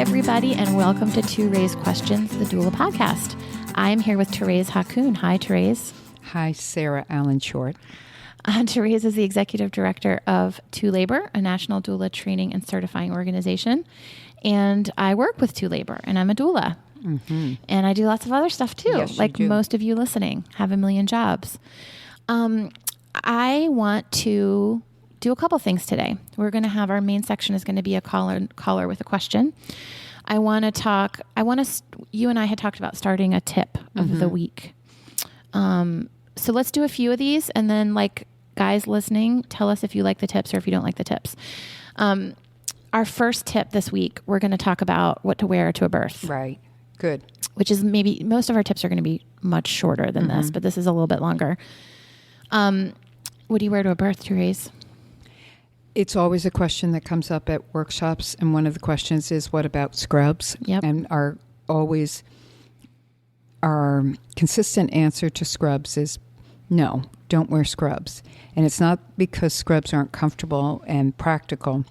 everybody, and welcome to ToRAISE Questions, the Doula podcast. I'm here with Thérèse Hakoun. Hi, Thérèse. Hi, Sarah Allen Short. Thérèse is the executive director of ToLabor, a national doula training and certifying organization. And I work with ToLabor, and I'm a doula. Mm-hmm. And I do lots of other stuff too, yes, like most of you listening have a million jobs. I want to do a couple things today. We're going to have our main section is going to be a caller with a question. You and I had talked about starting a tip of the week. So let's do a few of these, and then guys listening, tell us if you like the tips or if you don't like the tips. Our first tip this week, we're going to talk about what to wear to a birth. Right. Good. Which is maybe most of our tips are going to be much shorter than this, but this is a little bit longer. What do you wear to a birth, Thérèse? It's always a question that comes up at workshops, and one of the questions is, what about scrubs? Yep. And our consistent answer to scrubs is no, don't wear scrubs. And it's not because scrubs aren't comfortable and practical,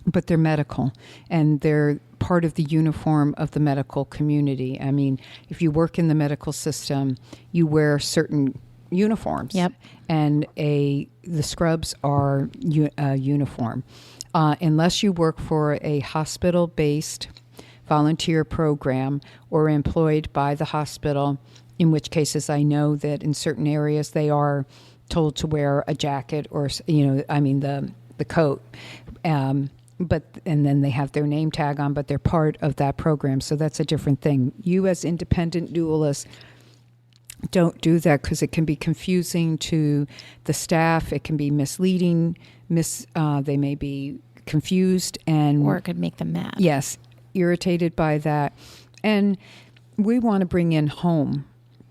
but they're medical, and they're part of the uniform of the medical community. I mean, if you work in the medical system, you wear certain uniforms. Yep. And the scrubs are uniform. Unless you work for a hospital-based volunteer program or employed by the hospital, in which cases I know that in certain areas they are told to wear a jacket or, the coat. And then they have their name tag on, but they're part of that program. So that's a different thing. You as independent doulas, don't do that because it can be confusing to the staff. It can be misleading. They may be confused, or it could make them mad. Yes, irritated by that. And we want to bring in home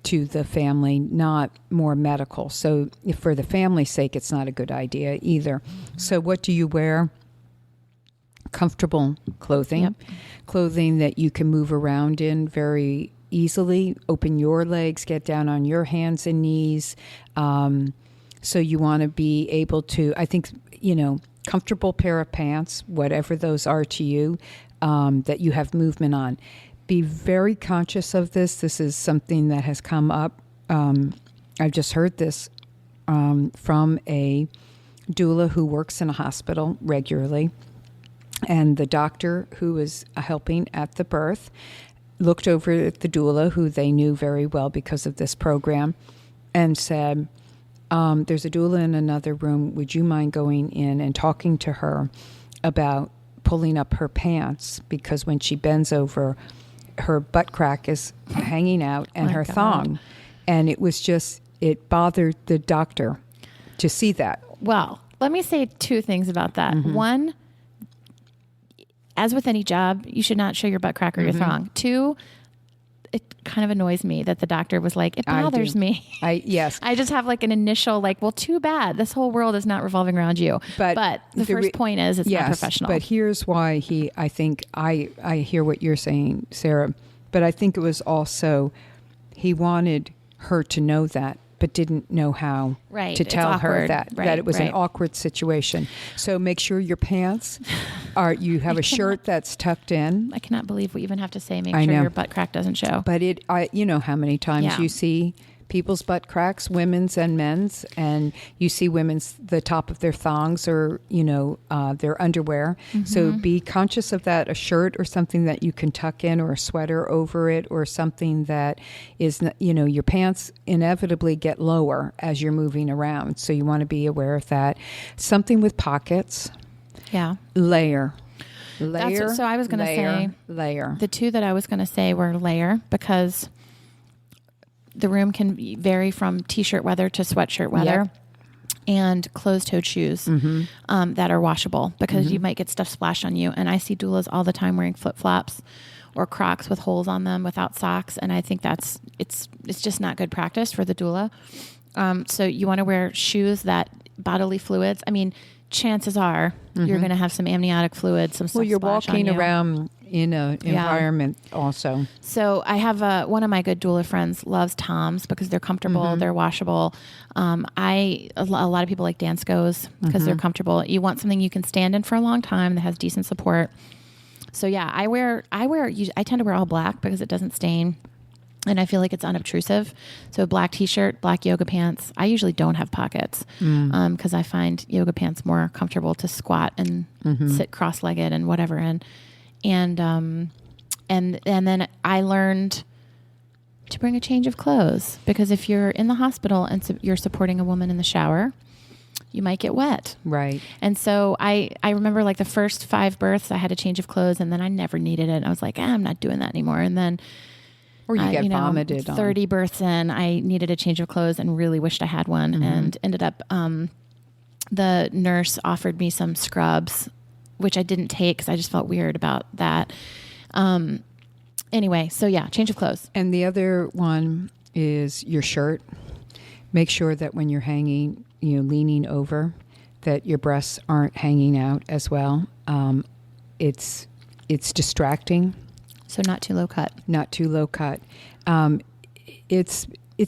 to the family, not more medical. So if for the family's sake, it's not a good idea either. So what do you wear? Comfortable clothing. Yep. Clothing that you can move around in very easily. Open your legs, get down on your hands and knees. So you want to be able to, I think, comfortable pair of pants, whatever those are to you, that you have movement on. Be very conscious of this. This is something that has come up. I've just heard this from a doula who works in a hospital regularly. And the doctor who was helping at the birth looked over at the doula, who they knew very well because of this program, and said, there's a doula in another room. Would you mind going in and talking to her about pulling up her pants? Because when she bends over, her butt crack is hanging out and her thong. And it bothered the doctor to see that. Well, let me say two things about that. One, as with any job, you should not show your butt crack or your thong. Two, it kind of annoys me that the doctor was like, it bothers me. Yes. I just have an initial well, too bad. This whole world is not revolving around you. But the first point is it's not professional. But here's why I think I hear what you're saying, Sarah, but I think it was also he wanted her to know that, but didn't know how to tell her that it was an awkward situation. So make sure your pants you have a shirt that's tucked in. I cannot believe we even have to say, make sure your butt crack doesn't show. But you know how many times you see people's butt cracks, women's and men's, and you see the top of their thongs or, their underwear. So be conscious of that, a shirt or something that you can tuck in, or a sweater over it, or something that is, your pants inevitably get lower as you're moving around. So you want to be aware of that. Something with pockets. Yeah. Layer. So I was going to say, layer. The two that I was going to say were layer, because the room can vary from t-shirt weather to sweatshirt weather, and closed-toed shoes that are washable, because you might get stuff splashed on you. And I see doulas all the time wearing flip-flops or Crocs with holes on them without socks, and I think it's just not good practice for the doula. So you want to wear shoes that bodily fluids. I mean, chances are you're going to have some amniotic fluid, some stuff. Well, you're walking around in an environment also. So I have one of my good doula friends loves Toms because they're comfortable, they're washable. A lot of people like Danskos because they're comfortable. You want something you can stand in for a long time that has decent support. So yeah, I tend to wear all black because it doesn't stain. And I feel like it's unobtrusive. So black t-shirt, black yoga pants. I usually don't have pockets because I find yoga pants more comfortable to squat and sit cross-legged and whatever. And then I learned to bring a change of clothes, because if you're in the hospital and you're supporting a woman in the shower, you might get wet. Right. And so I remember like the first 5 births, I had a change of clothes, and then I never needed it. I was like, I'm not doing that anymore. And then, or you get vomited 30 on. births in, I needed a change of clothes and really wished I had one, and ended up, the nurse offered me some scrubs, which I didn't take because I just felt weird about that. Anyway, so yeah, change of clothes. And the other one is your shirt. Make sure that when you're hanging, leaning over, that your breasts aren't hanging out as well. It's distracting. So not too low cut. Not too low cut. It's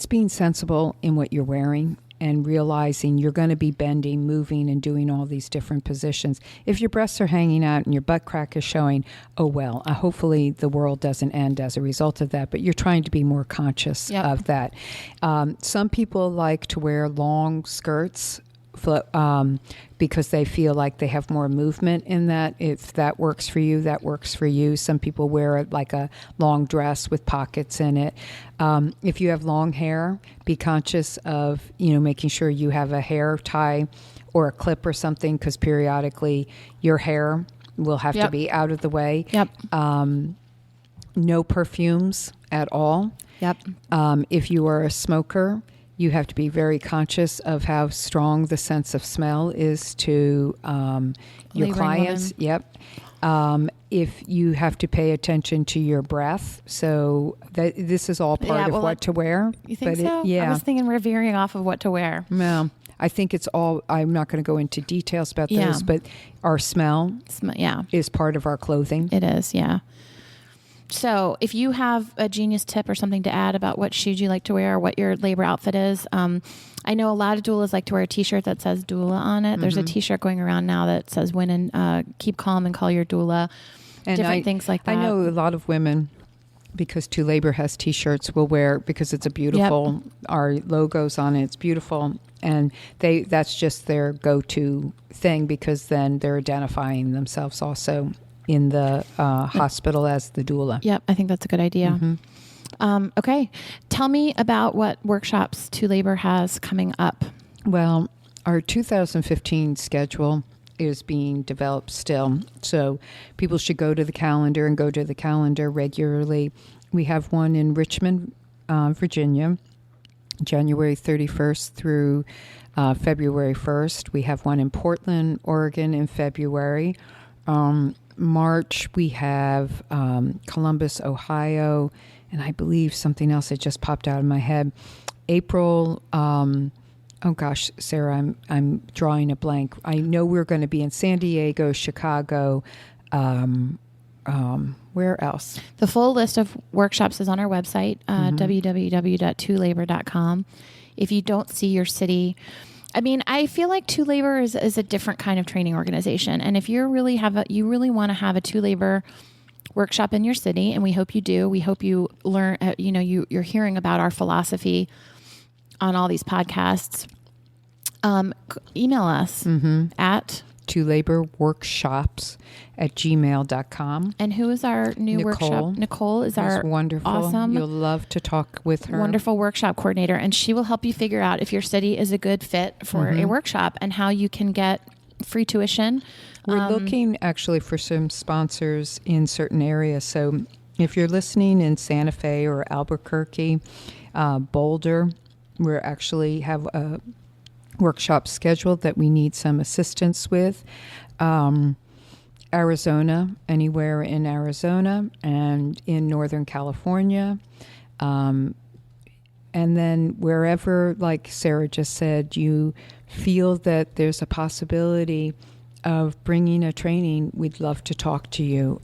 being sensible in what you're wearing and realizing you're going to be bending, moving, and doing all these different positions. If your breasts are hanging out and your butt crack is showing, oh well, hopefully the world doesn't end as a result of that, but you're trying to be more conscious of that. Some people like to wear long skirts because they feel like they have more movement in that. If that works for you, that works for you. Some people wear it like a long dress with pockets in it. If you have long hair, be conscious of, making sure you have a hair tie or a clip or something, because periodically your hair will have to be out of the way. No perfumes at all. If you are a smoker, you have to be very conscious of how strong the sense of smell is to your clients. If you have to pay attention to your breath, so this is all part of what to wear. You think so? I was thinking we're veering off of what to wear. No, I think it's all. I'm not going to go into details about those, but our smell is part of our clothing. It is, yeah. So if you have a genius tip or something to add about what shoes you like to wear or what your labor outfit is, I know a lot of doulas like to wear a t-shirt that says doula on it. There's a t-shirt going around now that says win and keep calm and call your doula. And different things like that. I know a lot of women, because To Labor has t-shirts, will wear, because it's a beautiful, our logos on it, it's beautiful. And that's just their go-to thing, because then they're identifying themselves also in the hospital as the doula. Yep, I think that's a good idea. Okay, tell me about what workshops To Labor has coming up. Well, our 2015 schedule is being developed still, so people should go to the calendar regularly. We have one in Richmond, Virginia, January 31st through February 1st. We have one in Portland, Oregon in February. March, we have Columbus, Ohio, and I believe something else that just popped out of my head. April, oh gosh, Sarah, I'm drawing a blank. I know we're going to be in San Diego, Chicago. Where else? The full list of workshops is on our website, www.tolabor.com. If you don't see your city, I feel like To Labor is a different kind of training organization. And if you really want to have a To Labor workshop in your city, and we hope you do, we hope you learn, you're hearing about our philosophy on all these podcasts. Email us at tolaborworkshops@gmail.com. And who is our new workshop? Nicole is our wonderful. Awesome. You'll love to talk with her. Wonderful workshop coordinator, and she will help you figure out if your city is a good fit for a workshop and how you can get free tuition. We're looking actually for some sponsors in certain areas. So if you're listening in Santa Fe or Albuquerque, Boulder, we actually have a workshop scheduled that we need some assistance with. Arizona, anywhere in Arizona and in Northern California. And then wherever, like Sarah just said, you feel that there's a possibility of bringing a training, we'd love to talk to you.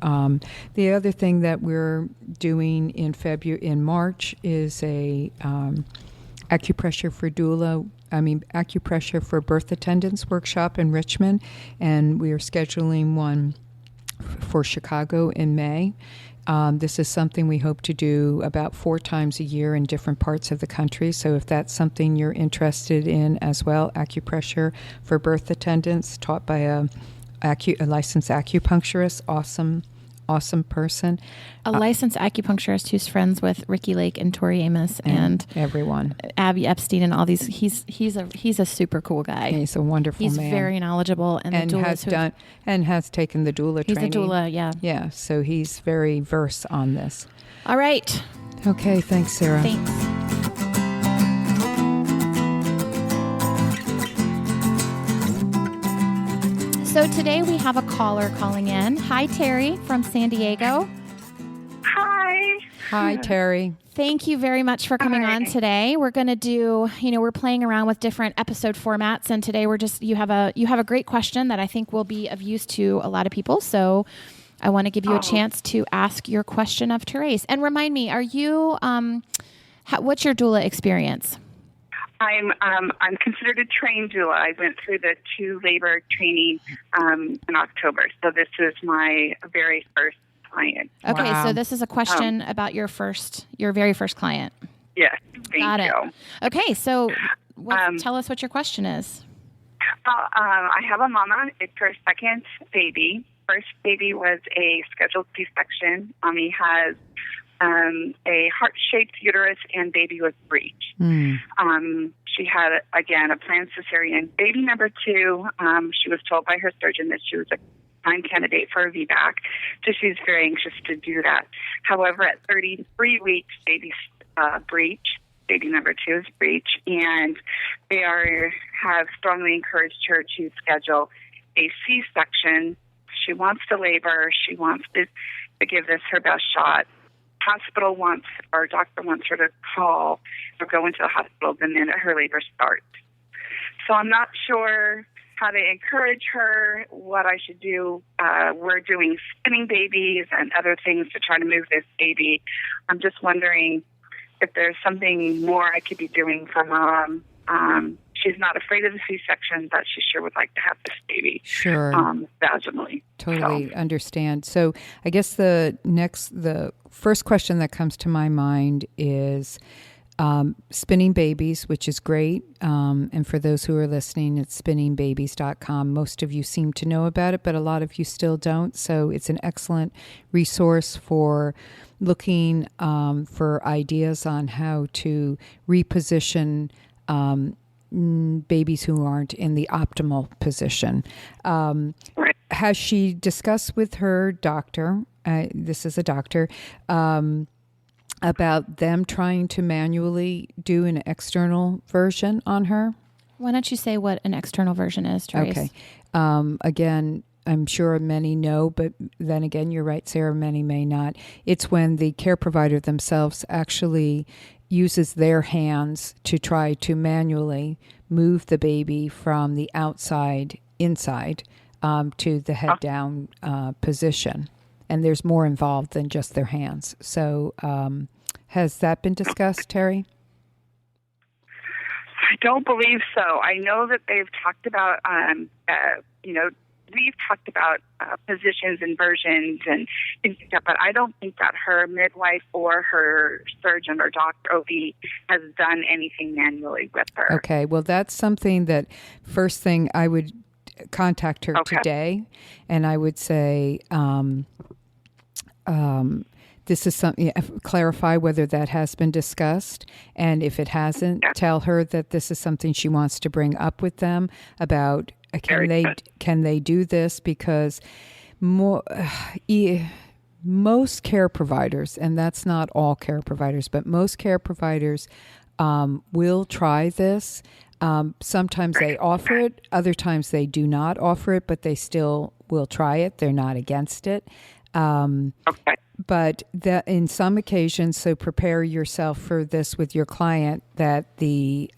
The other thing that we're doing in March is a acupressure for birth attendants workshop in Richmond, and we are scheduling one for Chicago in May. This is something we hope to do about 4 times a year in different parts of the country. So if that's something you're interested in as well, acupressure for birth attendants taught by a licensed acupuncturist, awesome person. A licensed acupuncturist who's friends with Ricky Lake and Tori Amos and everyone, Abby Epstein and all these. He's a super cool guy. He's a wonderful man. He's very knowledgeable and has taken the doula training. He's a doula, yeah. Yeah, so he's very versed on this. All right. Okay, thanks, Sarah. Thanks. So today we have a caller calling in. Hi, Terri from San Diego. Hi, Terri. Thank you very much for coming on today. We're going to do, we're playing around with different episode formats, and today you have a great question that I think will be of use to a lot of people. So I want to give you a chance to ask your question of ToRAISE. And remind me, are you what's your doula experience? I'm considered a trained doula. I went through the 2 labor training in October, so this is my very first client. Okay, Wow. So this is a question about your very first client. Yes, Got thank it. you. Okay, so tell us what your question is. I have a mama. It's her second baby. First baby was a scheduled C-section. Mommy has a heart-shaped uterus, and baby was breech. She had, again, a planned cesarean. Baby number 2, she was told by her surgeon that she was a prime candidate for a VBAC, so she's very anxious to do that. However, at 33 weeks, baby's breech. Baby number 2 is breech, and they have strongly encouraged her to schedule a C-section. She wants to labor. She wants to give this her best shot. Hospital doctor wants her to call or go into the hospital the minute her labor starts. So I'm not sure how to encourage her, what I should do. We're doing spinning babies and other things to try to move this baby. I'm just wondering if there's something more I could be doing for Mom. She's not afraid of the C-section, but she sure would like to have this baby vaginally. Totally understand. So I guess the first question that comes to my mind is spinning babies, which is great. And for those who are listening, it's spinningbabies.com. Most of you seem to know about it, but a lot of you still don't. So it's an excellent resource for looking for ideas on how to reposition babies who aren't in the optimal position. Has she discussed with her doctor, this is a doctor, about them trying to manually do an external version on her? Why don't you say what an external version is, ToRAISE? Okay. Again, I'm sure many know, but then again, you're right, Sarah, many may not. It's when the care provider themselves actually uses their hands to try to manually move the baby from the outside inside to the head down position. And there's more involved than just their hands. So has that been discussed, Terri? I don't believe so. I know that they've talked about, we've talked about positions and versions and things like that, but I don't think that her midwife or her surgeon or doctor OB has done anything manually with her. Okay, well, that's something that first thing I would contact her today, and I would say, this is something, clarify whether that has been discussed. And if it hasn't, tell her that this is something she wants to bring up with them about can they do this? Because most care providers, and that's not all care providers, but most care providers will try this. Sometimes they offer it. Other times they do not offer it, but they still will try it. They're not against it. But that in some occasions, so prepare yourself for this with your client, that the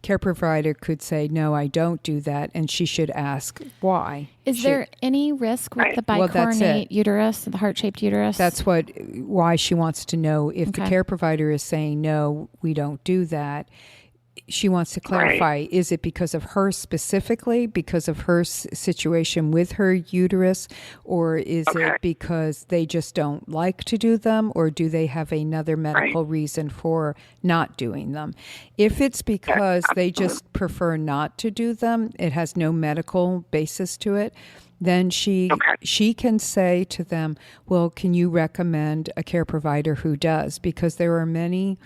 care provider could say, no, I don't do that. And she should ask why. Is there any risk with the bicornuate uterus, the heart-shaped uterus? That's why she wants to know if the care provider is saying, no, we don't do that. she wants to clarify, Right. is it because of her specifically, because of her situation with her uterus, or is it because they just don't like to do them, or do they have another medical reason for not doing them? If it's because they just prefer not to do them, it has no medical basis to it, then she can say to them, well, can you recommend a care provider who does? Because there are many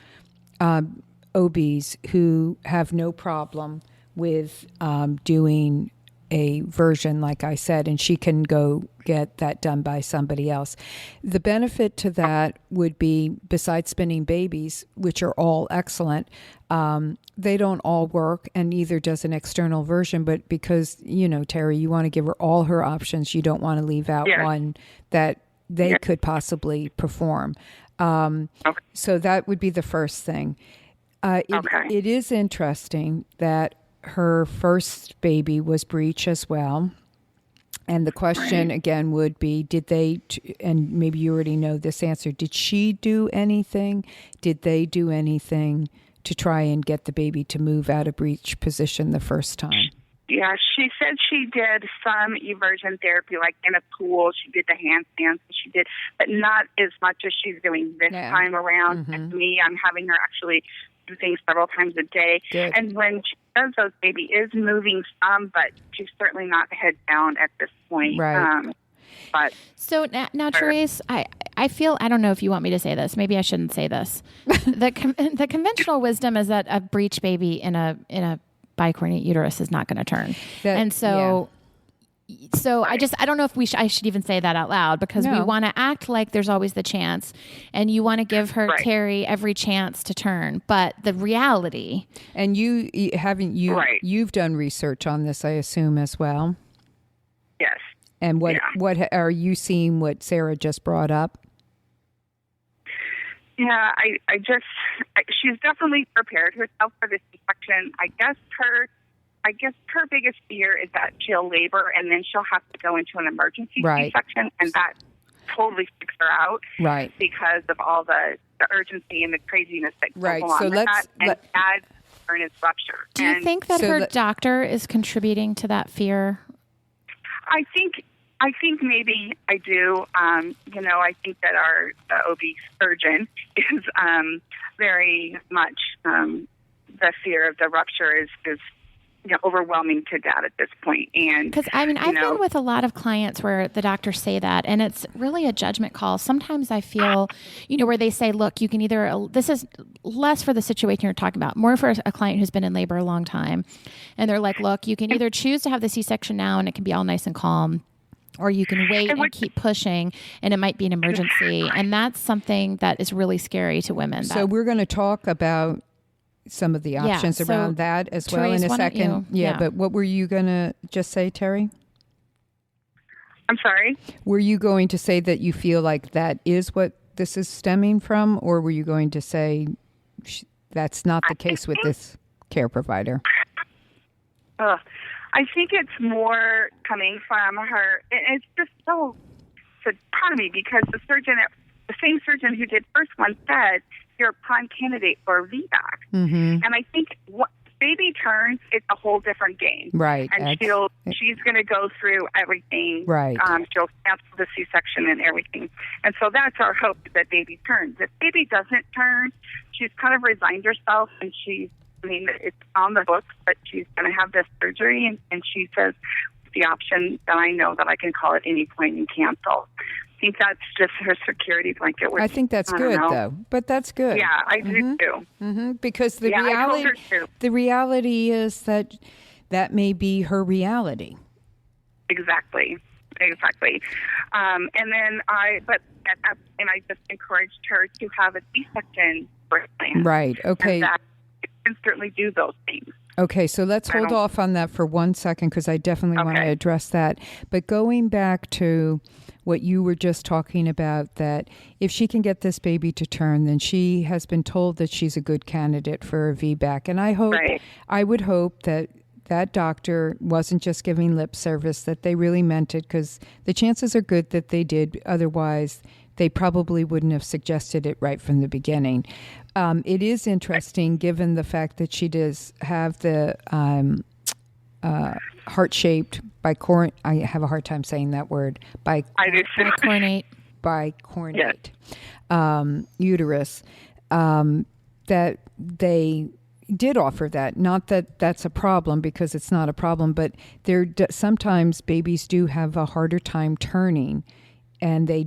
OBs who have no problem with doing a version, like I said, and she can go get that done by somebody else. The benefit to that would be, besides spinning babies, which are all excellent, they don't all work, and neither does an external version. But because, you know, Terri, you want to give her all her options, you don't want to leave out one that they could possibly perform. So that would be the first thing. It is interesting that her first baby was Breech as well. And the question again would be, did they, and maybe you already know this answer, did she do anything? Did they do anything to try and get the baby to move out of Breech position the first time? Yeah, she said she did some eversion therapy, like in a pool. She did the handstands, she did, but not as much as she's doing this time around. And me, I'm having her actually do things several times a day. Good. And when she does those, baby is moving some, but she's certainly not head down at this point. Right. But so now ToRAISE, I feel, I don't know if you want me to say this. Maybe I shouldn't say this. The conventional wisdom is that a Breech baby in a bicornuate uterus is not going to turn. So I don't know if I should even say that out loud, because we want to act like there's always the chance, and you want to give her Terri every chance to turn. But the reality, and you've done research on this, I assume, as well. Yes. And what are you seeing? What Sarah just brought up? Yeah, she's definitely prepared herself for this C-section. I guess her biggest fear is that she'll labor and then she'll have to go into an emergency C-section, and that totally freaks her out. Right. Because of all the urgency and the craziness that goes along with that. And add her is rupture. Do you think that her doctor is contributing to that fear? I think maybe I do. I think that our OB surgeon is very much the fear of the rupture is overwhelming to dad at this point. And because I've been with a lot of clients where the doctors say that, and it's really a judgment call. Sometimes I feel, where they say, look, you can either, this is less for the situation you're talking about, more for a client who's been in labor a long time. And they're like, look, you can either choose to have the C-section now and it can be all nice and calm, or you can wait and keep pushing, and it might be an emergency. And that's something that is really scary to women. So we're going to talk about some of the options around that as well in a second. But what were you going to just say, Terri? I'm sorry? Were you going to say that you feel like that is what this is stemming from, or were you going to say that's not the case with this care provider? I think it's more coming from her. It's just so proud of me, because the same surgeon who did first one said, you're a prime candidate for a VBAC. And I think what baby turns, it's a whole different game. Right. And she's going to go through everything. Right. She'll cancel the C-section and everything. And so that's our hope, that baby turns. If baby doesn't turn, she's kind of resigned herself, and it's on the books, but she's going to have this surgery. And she says, the option that I know that I can call at any point and cancel. I think that's just her security blanket. I think that's good, though. But that's good. Yeah, I do too. Mm-hmm. Because the reality is that may be her reality. Exactly. And then I just encouraged her to have a C-section birth plan. Right. Okay. And that you can certainly do those things. Okay, so let's hold off on that for 1 second, because I definitely want to address that. But going back to what you were just talking about, that if she can get this baby to turn, then she has been told that she's a good candidate for a VBAC. And I would hope that that doctor wasn't just giving lip service, that they really meant it, because the chances are good that they did. Otherwise, they probably wouldn't have suggested it right from the beginning. It is interesting given the fact that she does have the heart-shaped bicornuate. I have a hard time saying that word. Bicornuate. Bicornuate uterus. That they did offer that. Not that that's a problem, because it's not a problem, but sometimes babies do have a harder time turning, and they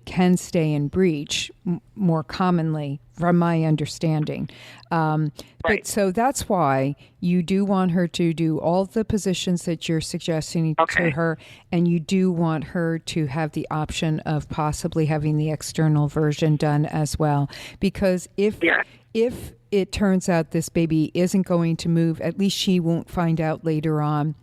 can stay in breech more commonly, from my understanding. But so that's why you do want her to do all the positions that you're suggesting to her, and you do want her to have the option of possibly having the external version done as well. Because if it turns out this baby isn't going to move, at least she won't find out later on,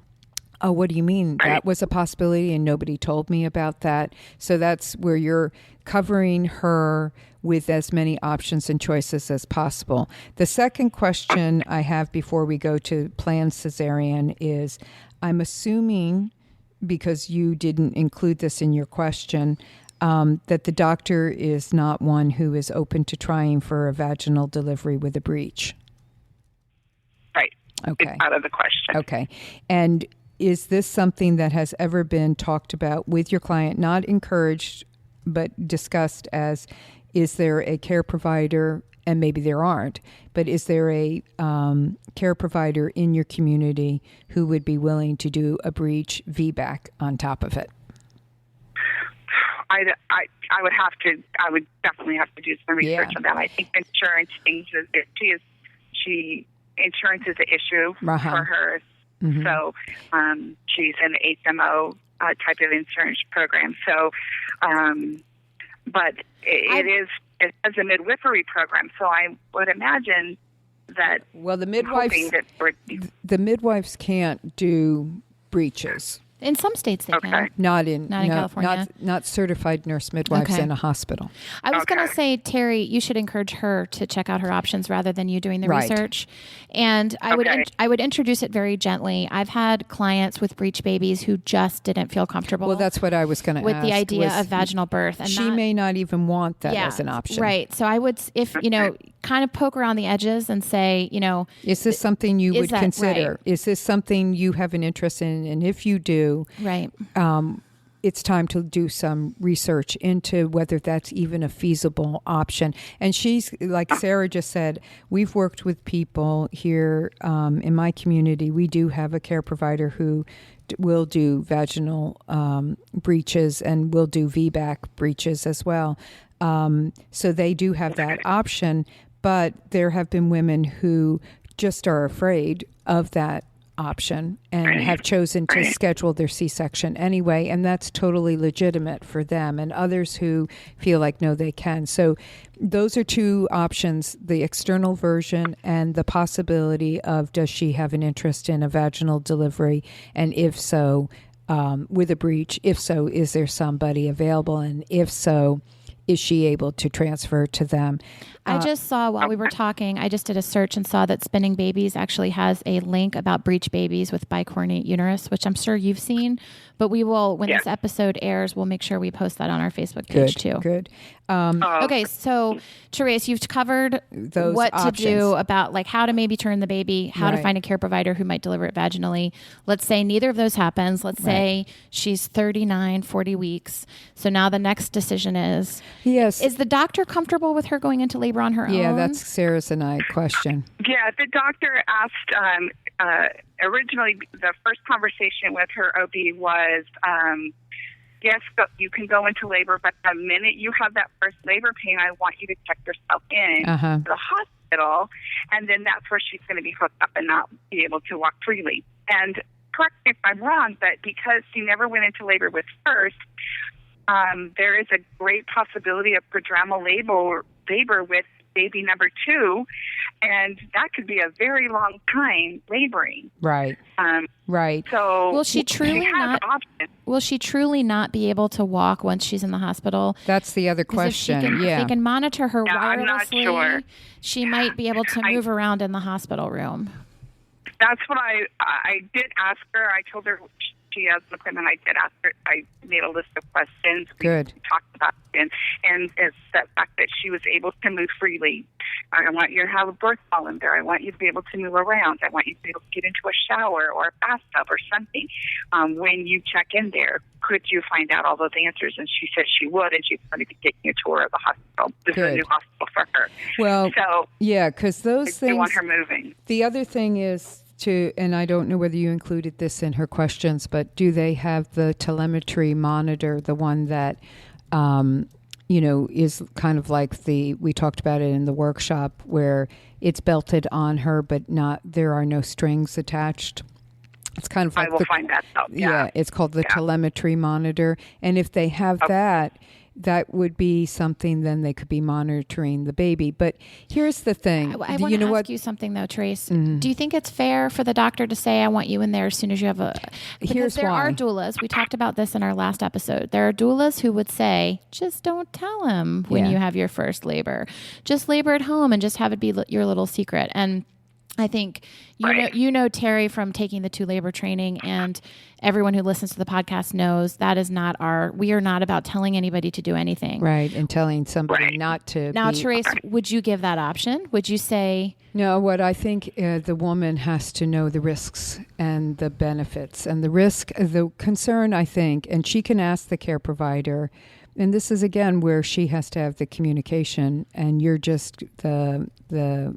oh, what do you mean? That was a possibility and nobody told me about that. So that's where you're covering her with as many options and choices as possible. The second question I have before we go to planned cesarean is, I'm assuming, because you didn't include this in your question, that the doctor is not one who is open to trying for a vaginal delivery with a breech. Right. Okay. It's out of the question. Okay. And is this something that has ever been talked about with your client, not encouraged, but discussed as, is there a care provider, and maybe there aren't, but is there a care provider in your community who would be willing to do a breech VBAC on top of it? I would definitely have to do some research on that. I think insurance changes it. Insurance is an issue for her. Mm-hmm. So she's in the HMO type of insurance program. So, but it is a midwifery program. So I would imagine that. Well, the midwives can't do breeches. In some states they can. Not in California. Not certified nurse midwives in a hospital. I was going to say, Terri, you should encourage her to check out her options rather than you doing the research. And I would introduce it very gently. I've had clients with breech babies who just didn't feel comfortable. Well, that's what I was going to ask. With the idea of vaginal birth. And she may not even want that as an option. Right. So I would, kind of poke around the edges and say, is this something you would consider? Right? Is this something you have an interest in? And if you do, it's time to do some research into whether that's even a feasible option. And she's, like Sarah just said, we've worked with people here in my community. We do have a care provider who will do vaginal breeches and will do VBAC breeches as well. So they do have that option, but there have been women who just are afraid of that option and have chosen to schedule their C-section anyway, and that's totally legitimate for them, and others who feel like no, they can. So those are two options, the external version and the possibility of, does she have an interest in a vaginal delivery, and if so, with a breech, if so, is there somebody available, and if so, is she able to transfer to them? I just saw, while we were talking, I just did a search and saw that Spinning Babies actually has a link about breech babies with bicornuate uterus, which I'm sure you've seen. But we will, when this episode airs, we'll make sure we post that on our Facebook page too. Good. Okay, so ToRAISE, you've covered those what options. To do about like how to maybe turn the baby, how to find a care provider who might deliver it vaginally. Let's say neither of those happens. Let's say she's 39, 40 weeks. So now the next decision is, is the doctor comfortable with her going into labor on her own? Yeah, that's Sarah's and I question. Yeah, the doctor asked, originally the first conversation with her OB was, yes, you can go into labor, but the minute you have that first labor pain, I want you to check yourself in to the hospital, and then that's where she's going to be hooked up and not be able to walk freely. And correct me if I'm wrong, but because she never went into labor with first, there is a great possibility of prodromal labor with baby number 2, and that could be a very long time laboring. Right. Right. So will she truly not be able to walk once she's in the hospital? That's the other question. If they can monitor her wirelessly, I'm not sure. She might be able to move around in the hospital room. That's what I did ask her. I told her she has an appointment, I did ask her, I made a list of questions. Good. We talked about it, and it's the fact that she was able to move freely. I want you to have a birth ball in there. I want you to be able to move around. I want you to be able to get into a shower or a bathtub or something. When you check in there, could you find out all those answers? And she said she would, and she's going to be taking a tour of the hospital. This is a new hospital for her. Well, so yeah, because those things. They want her moving. The other thing is and I don't know whether you included this in her questions, but do they have the telemetry monitor, the one that, is kind of like we talked about it in the workshop, where it's belted on her, but there are no strings attached. It's kind of like I will find that out. Yeah, it's called the telemetry monitor. And if they have that would be something, then they could be monitoring the baby. But here's the thing. I want to ask you something, though, Trace. Do you think it's fair for the doctor to say, I want you in there as soon as you have Because there are doulas. We talked about this in our last episode. There are doulas who would say, just don't tell him when you have your first labor. Just labor at home and just have it be your little secret. And I think you know Terri from taking the 2 labor training, and everyone who listens to the podcast knows that is not we are not about telling anybody to do anything. Right, and telling somebody not to. Now, Therese, would you give that option? Would you say? No, what I think the woman has to know the risks and the benefits. And the concern, I think, and she can ask the care provider. And this is, again, where she has to have the communication, and you're just the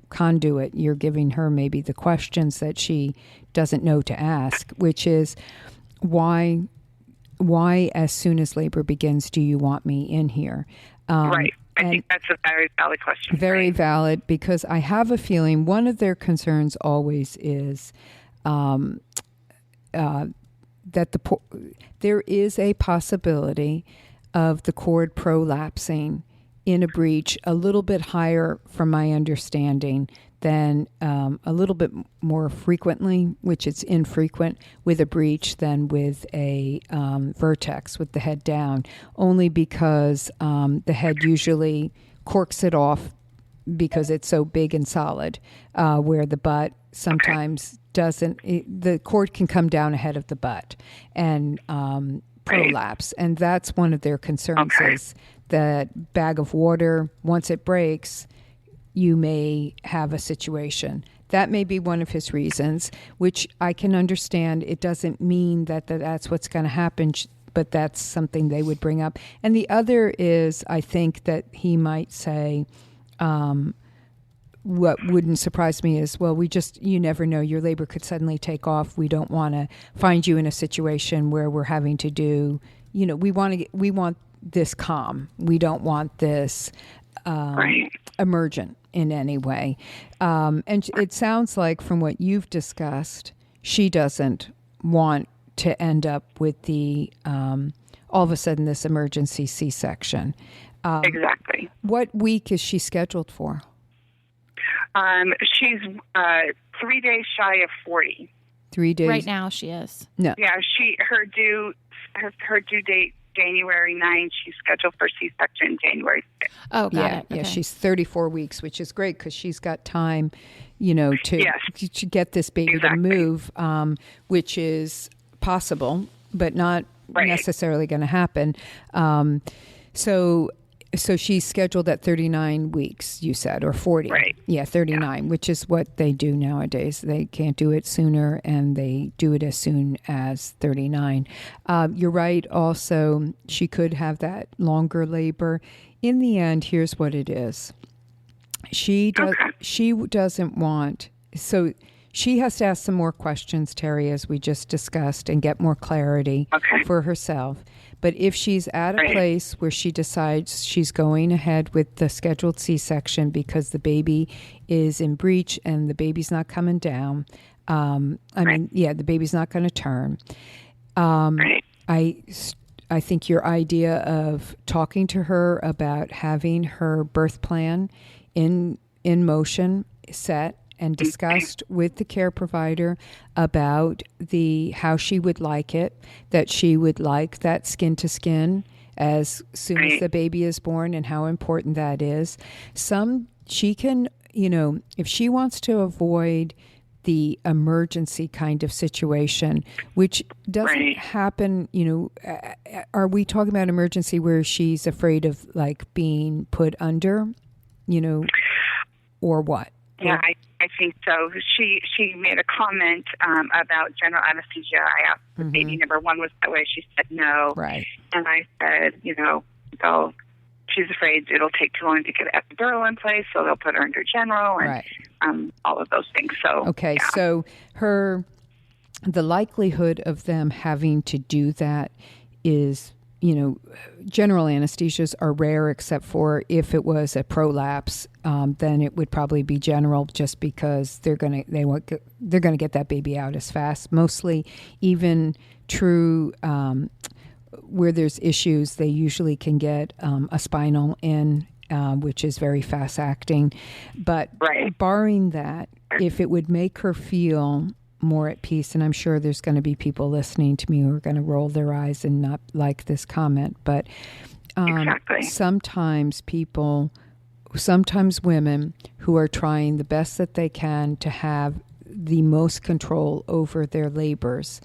conduit. You're giving her maybe the questions that she doesn't know to ask, which is, why as soon as labor begins do you want me in here? Right. I think that's a very valid question. Very valid, because I have a feeling one of their concerns always is that there is a possibility of the cord prolapsing in a breech a little bit higher, from my understanding, than a little bit more frequently, which it's infrequent with a breech than with a vertex with the head down, only because the head usually corks it off because it's so big and solid, where the butt sometimes doesn't. The cord can come down ahead of the butt and prolapse, and that's one of their concerns is that bag of water, once it breaks, you may have a situation. That may be one of his reasons, which I can understand. It doesn't mean that that's what's going to happen, but that's something they would bring up. And the other is, I think that he might say, what wouldn't surprise me is, well, you never know. Your labor could suddenly take off. We don't want to find you in a situation where we're having to do, we want this calm. We don't want this emergent in any way. And it sounds like from what you've discussed, she doesn't want to end up with the, all of a sudden, this emergency C-section. Exactly. What week is she scheduled for? She's 3 days shy of 40. 3 days. Right now she is. No. Yeah, her due date January 9th. She's scheduled for C-section January 6th. Oh, got it. Okay. Yeah, she's 34 weeks, which is great because she's got time, to get this baby to move, which is possible, but not necessarily going to happen. So she's scheduled at 39 weeks, you said, or 40. Right. Yeah, 39, which is what they do nowadays. They can't do it sooner, and they do it as soon as 39. You're right. Also, she could have that longer labor. In the end, here's what it is. She doesn't want... So she has to ask some more questions, Terri, as we just discussed, and get more clarity for herself. But if she's at a place where she decides she's going ahead with the scheduled C-section because the baby is in breech and the baby's not coming down, the baby's not going to turn. I think your idea of talking to her about having her birth plan in motion, set, and discussed with the care provider about how she would like it, that she would like that skin to skin as soon as the baby is born, and how important that is. She can, if she wants to avoid the emergency kind of situation, which doesn't happen, are we talking about emergency where she's afraid of like being put under, or what? Yeah, I think so. She made a comment about general anesthesia. I asked if baby number one was that way. She said no. Right. And I said, she's afraid it'll take too long to get epidural in place, so they'll put her under general and all of those things. So okay, so the likelihood of them having to do that is, general anesthesias are rare, except for if it was a prolapse, then it would probably be general, just because they're gonna get that baby out as fast. Mostly, even true. Where there's issues, they usually can get a spinal in, which is very fast acting. But barring that, if it would make her feel more at peace, and I'm sure there's going to be people listening to me who are going to roll their eyes and not like this comment, but sometimes women who are trying the best that they can to have the most control over their labors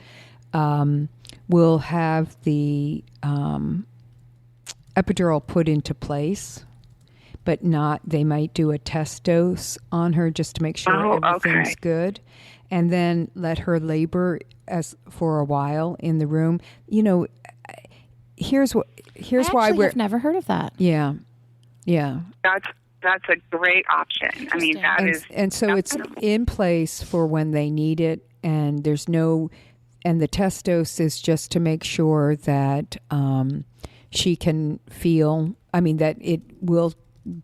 will have the epidural put into place, but they might do a test dose on her just to make sure everything's good, and then let her labor for a while in the room. Here's why I've never heard of that. Yeah. That's a great option. I mean, and so it's in place for when they need it, and there's no. And the test dose is just to make sure that she can feel, that it will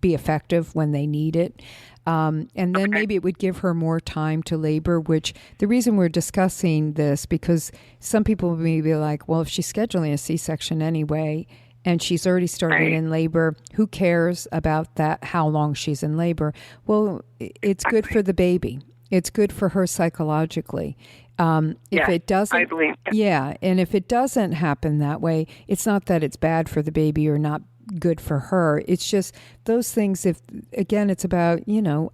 be effective when they need it. And then maybe it would give her more time to labor, which the reason we're discussing this, because some people may be like, well, if she's scheduling a C-section anyway, and she's already started in labor, who cares about that, how long she's in labor? Well, it's good for the baby. It's good for her psychologically. If it doesn't, I believe it. Yeah, and if it doesn't happen that way, it's not that it's bad for the baby or not good for her. It's just those things. If again, it's about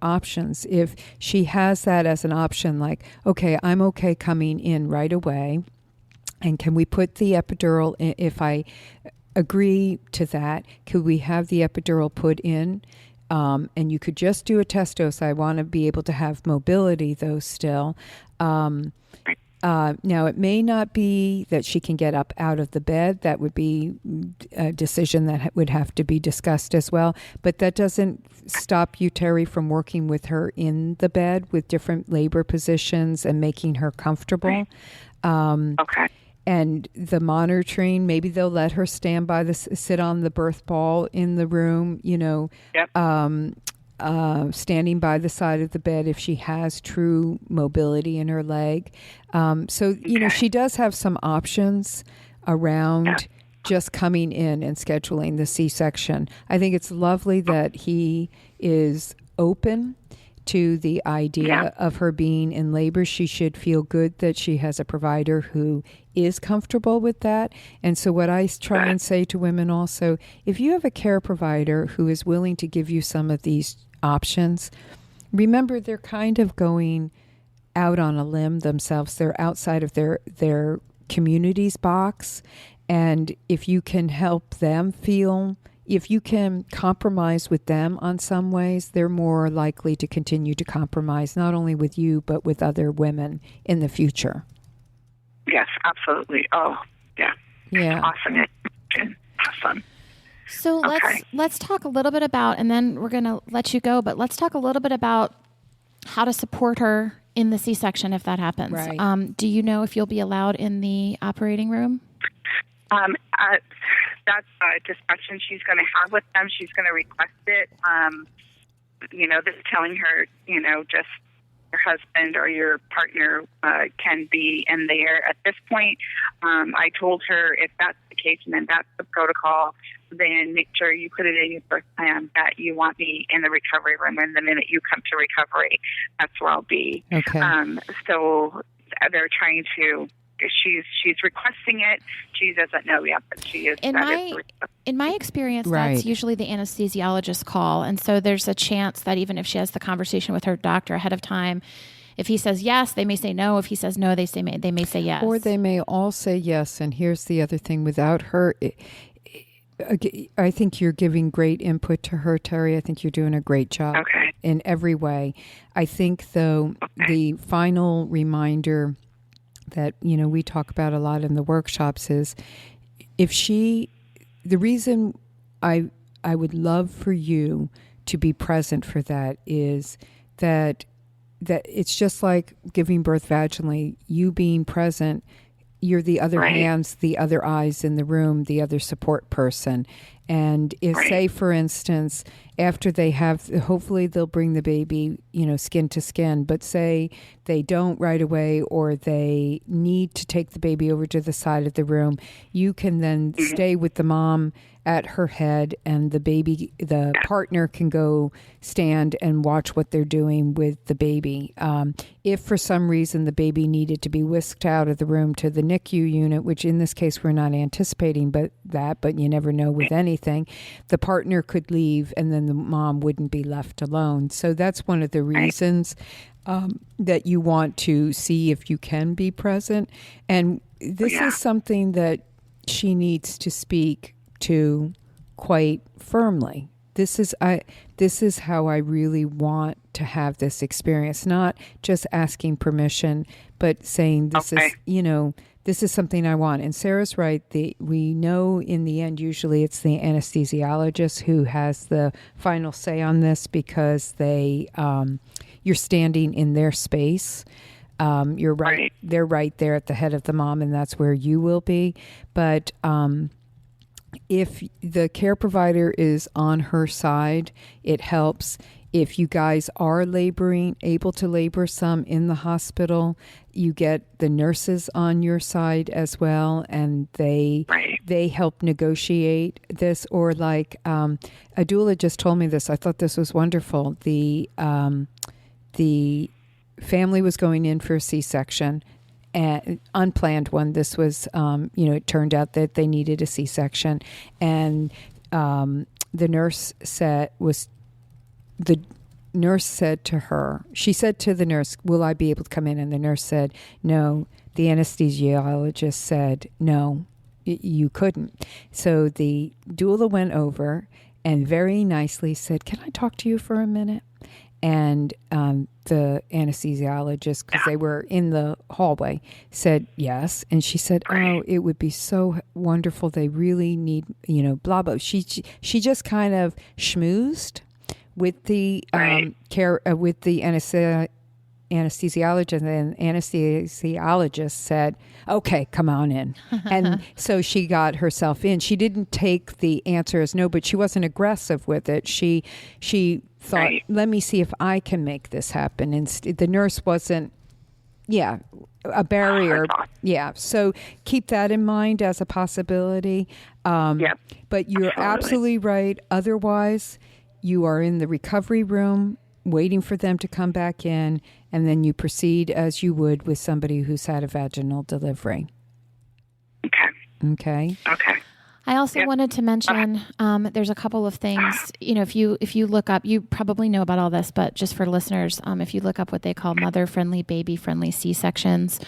options. If she has that as an option, like, okay, I'm okay coming in right away, and can we put the epidural in? If I agree to that, could we have the epidural put in? And you could just do a test dose. I want to be able to have mobility, though, still. Now, it may not be that she can get up out of the bed. That would be a decision that would have to be discussed as well. But that doesn't stop you, Terri, from working with her in the bed with different labor positions and making her comfortable. Okay. And the monitoring, maybe they'll let her sit on the birth ball in the room, standing by the side of the bed if she has true mobility in her leg. She does have some options around just coming in and scheduling the C-section. I think it's lovely that he is open to the idea of her being in labor. She should feel good that she has a provider who is comfortable with that. And so what I try and say to women also, if you have a care provider who is willing to give you some of these options, remember they're kind of going out on a limb themselves. They're outside of their community's box. And if you can help them feel, if you can compromise with them on some ways, they're more likely to continue to compromise, not only with you, but with other women in the future. Yes, absolutely. Oh, yeah. Yeah. Awesome. Awesome. So let's talk a little bit about, and then we're going to let you go, but let's talk a little bit about how to support her in the C-section if that happens. Right. Do you know if you'll be allowed in the operating room? That's a discussion she's going to have with them. She's going to request it. Just telling her, just your husband or your partner can be in there. At this point, I told her if that's the case and then that's the protocol, then make sure you put it in your birth plan that you want me in the recovery room, and the minute you come to recovery, that's where I'll be. Okay. So they're trying to. She's requesting it. She doesn't know yet, but she is. In my experience, Right. That's usually the anesthesiologist's call, and so there's a chance that even if she has the conversation with her doctor ahead of time, If he says yes, they may say no. If he says no, they may say yes. Or they may all say yes. And here's the other thing: without her, I think you're giving great input to her, Terri. I think you're doing a great job in every way. I think, though, the final reminder that, we talk about a lot in the workshops is the reason I would love for you to be present for that is that it's just like giving birth vaginally. You being present, you're the other hands, the other eyes in the room, the other support person. And if, say, for instance, after they have, hopefully they'll bring the baby, skin to skin, but say they don't right away, or they need to take the baby over to the side of the room, you can then stay with the mom at her head, and the partner can go stand and watch what they're doing with the baby. If for some reason the baby needed to be whisked out of the room to the NICU unit, which in this case we're not anticipating, but you never know with anything, the partner could leave and then the mom wouldn't be left alone. So that's one of the reasons that you want to see if you can be present. And this is something that she needs to speak to quite firmly. This is how I really want to have this experience, not just asking permission, but saying this is something I want. And Sarah's right. We know in the end, usually it's the anesthesiologist who has the final say on this, because you're standing in their space. You're right. They're right there at the head of the mom, and that's where you will be. But if the care provider is on her side, it helps. If you guys are able to labor some in the hospital, you get the nurses on your side as well, and they help negotiate this. Or like a doula just told me this. I thought this was wonderful. The family was going in for a C-section, an unplanned one. This was, it turned out that they needed a C-section, and the nurse said to her, she said to the nurse, "Will I be able to come in?" And the nurse said, "No." The anesthesiologist said, "No, you couldn't." So the doula went over and very nicely said, "Can I talk to you for a minute?" And the anesthesiologist, because they were in the hallway, said yes. And she said, "Oh, it would be so wonderful. They really need, blah, blah." She just kind of schmoozed with the with the anesthesiologist, and the anesthesiologist said, "Okay, come on in." And so she got herself in. She didn't take the answer as no, but she wasn't aggressive with it. She thought, "Let me see if I can make this happen." And the nurse wasn't, a barrier. So keep that in mind as a possibility. But you're absolutely right. Otherwise, you are in the recovery room waiting for them to come back in, and then you proceed as you would with somebody who's had a vaginal delivery. Okay. I also wanted to mention there's a couple of things. If you look up, you probably know about all this, but just for listeners, if you look up what they call mother-friendly, baby-friendly C-sections,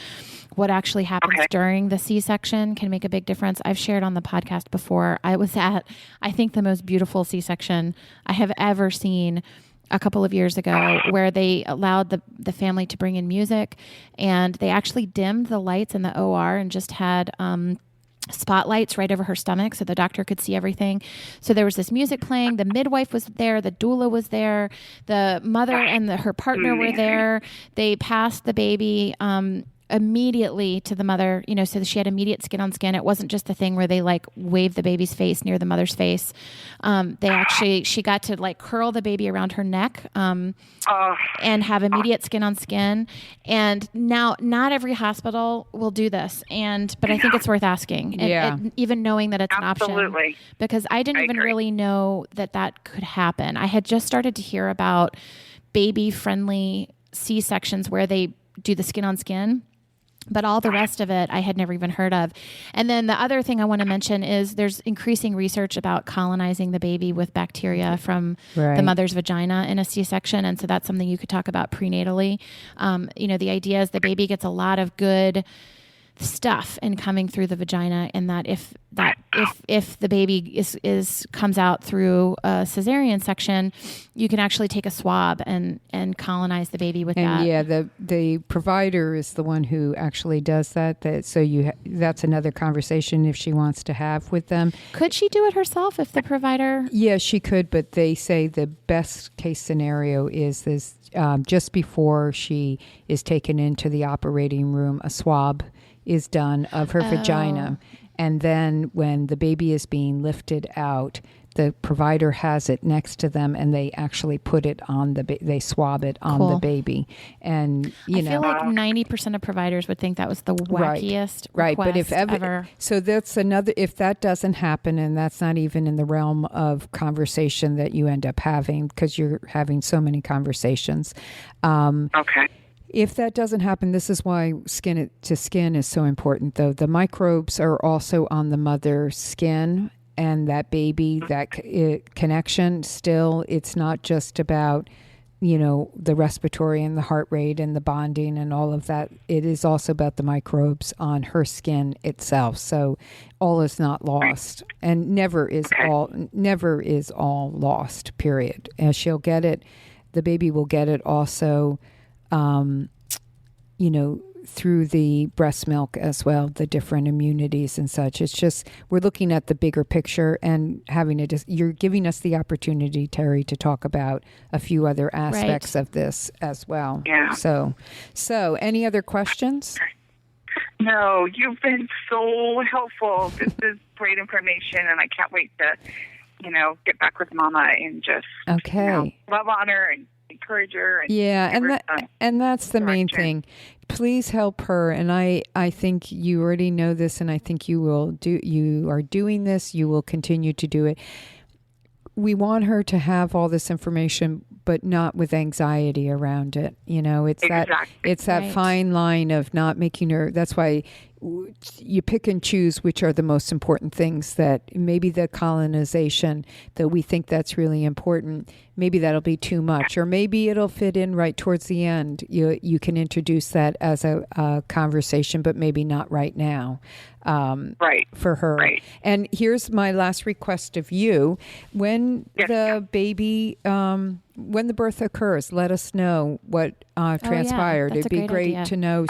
what actually happens during the C-section can make a big difference. I've shared on the podcast before. I was at, I think, the most beautiful C-section I have ever seen a couple of years ago, where they allowed the family to bring in music, and they actually dimmed the lights in the OR and just had spotlights right over her stomach so the doctor could see everything. So there was this music playing. The midwife was there. The doula was there. The mother and her partner were there. They passed the baby immediately to the mother, so that she had immediate skin on skin. It wasn't just the thing where they waved the baby's face near the mother's face. She got to curl the baby around her neck and have immediate skin on skin. And now not every hospital will do this. But I think it's worth asking. Even knowing that it's an option, because I didn't even really know that could happen. I had just started to hear about baby friendly C-sections where they do the skin on skin. But all the rest of it, I had never even heard of. And then the other thing I want to mention is there's increasing research about colonizing the baby with bacteria from the mother's vagina in a C-section. And so that's something you could talk about prenatally. The idea is the baby gets a lot of good stuff and coming through the vagina, and that if the baby comes out through a cesarean section, you can actually take a swab and colonize the baby with that. Yeah, the provider is the one who actually does that. That's another conversation if she wants to have with them. Could she do it herself if the provider? Yeah, she could, but they say the best case scenario is this: just before she is taken into the operating room, a swab is done of her vagina. And then when the baby is being lifted out, the provider has it next to them and they actually put it on they swab it on the baby. And, I feel like 90% of providers would think that was the wackiest request but if ever. So that's another, if that doesn't happen, and that's not even in the realm of conversation that you end up having because you're having so many conversations. Okay. If that doesn't happen, this is why skin to skin is so important, though. The microbes are also on the mother's skin, and that baby, that connection still, it's not just about, the respiratory and the heart rate and the bonding and all of that. It is also about the microbes on her skin itself. So all is not lost, and never is all lost, period. And she'll get it. The baby will get it also, through the breast milk as well, the different immunities and such. It's just, we're looking at the bigger picture and you're giving us the opportunity, Terri, to talk about a few other aspects of this as well. Yeah. So any other questions? No, you've been so helpful. This is great information, and I can't wait to, get back with Mama and just love on her and encourage her. And that's the main thing. Please help her. And I think you already know this, and I think you are doing this. You will continue to do it. We want her to have all this information, but not with anxiety around it. It's that fine line of not making her. That's why you pick and choose which are the most important things. That maybe the colonization, that we think that's really important, maybe that'll be too much, or maybe it'll fit in right towards the end. You can introduce that as a conversation, but maybe not right now. For her. Right. And here's my last request of you: when the baby, when the birth occurs, let us know what transpired. It'd be great to know.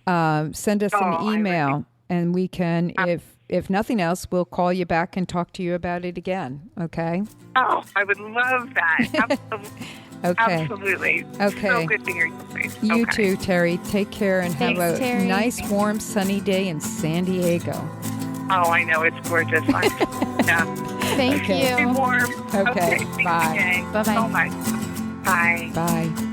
Send us an email, and we can, if nothing else, we'll call you back and talk to you about it again. Okay? Oh, I would love that. Okay. Absolutely. Okay. So good to hear your voice. You too, Terri. Take care and have a nice, warm, sunny day in San Diego. Oh, I know. It's gorgeous. Thank you. Be warm. Okay. Bye. Bye-bye. So much. Bye. Bye.